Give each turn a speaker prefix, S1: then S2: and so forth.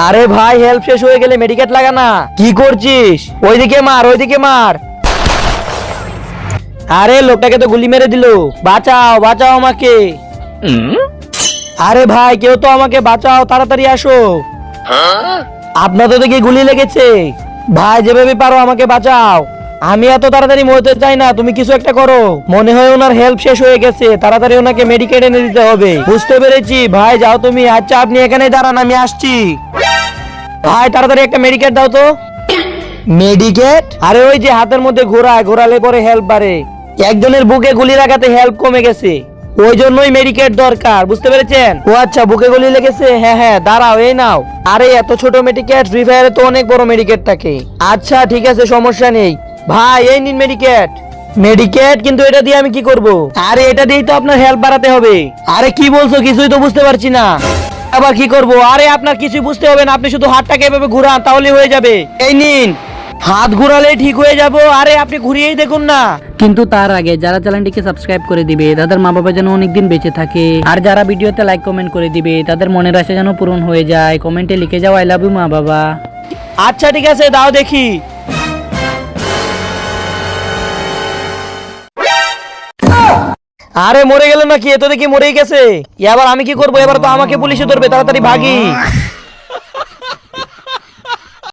S1: আরে ভাই হেল্প শেষ হয়ে গেলে মেডিকেট লাগা না। কি করছিস? ওইদিকে মার, ওইদিকে মার। আরে লোকটাকে তো গুলি মেরে দিল। বাঁচাও বাঁচাও আমাকে। আরে ভাই কেউ তো আমাকে বাঁচাও, তাড়াতাড়ি আসো। আপনার তো দেখি গুলি লেগেছে। ভাই যেভাবে পারো আমাকে বাঁচাও। আমি এত তাড়াতাড়ি মরতে চাই না, তুমি কিছু একটা করো। মনে হয় ওনার হেল্প শেষ হয়ে গেছে, তাড়াতাড়ি ওনাকে মেডিকেট এনে দিতে হবে। বুঝতে পেরেছি ভাই, যাও তুমি। আচ্ছা আপনি এখানে দাঁড়ান, আমি আসছি। ভাই তাড়াতাড়ি একটা মেডিকেট দাও তো। মেডিকেট? আরে ওই যে হাতের মধ্যে ঘোরায়, ঘোরালে পরে হেল্প বাড়ে। একজনের বুকে গুলি লাগাতে হেল্প কমে গেছে, ওই জন্যই মেডিকেট দরকার। বুঝতে পেরেছেন? ও আচ্ছা, বুকে গুলি লেগেছে। হ্যাঁ হ্যাঁ, দাঁড়াও, এই নাও। আরে এত ছোট মেডিকেট? ফ্রি ফায়ারে তো অনেক বড় মেডিকেট থাকে। আচ্ছা ঠিক আছে, সমস্যা নেই। ভাই এই নিন মেডিকেট। মেডিকেট? কিন্তু এটা দিয়ে আমি কি করব? আরে এটা দিয়েই তো আপনার হেল্প বাড়াতে হবে। আরে কি বলছো? কিছুই তো বুঝতে পারছি না। আবার কি করব? আরে আপনার কিছুই বুঝতে হবে না, আপনি শুধু হাতটাকে এভাবে ঘুরান তাহলেই হয়ে যাবে। এই নিন। হাত ঘুরালেই ঠিক হয়ে যাব। আরে আপনি ঘুরিয়েই দেখুন না।
S2: কিন্তু তার আগে যারা চ্যানেলটিকে সাবস্ক্রাইব করে দিবে তাদের মা বাবা যেন অনেকদিন বেঁচে থাকে, আর যারা ভিডিওতে লাইক কমেন্ট করে দিবে তাদের মনের আশা যেন পূরণ হয়ে যায়। কমেন্টে লিখে যাও আই লাভ ইউ মা বাবা।
S1: আচ্ছা ঠিক আছে, দাও দেখি। আরে মরে গেল নাকি? এত দেখি মরেই গেছে। এবার আমি কি করবো? এবার তো আমাকে পুলিশে ধরবে, তাড়াতাড়ি ভাগি।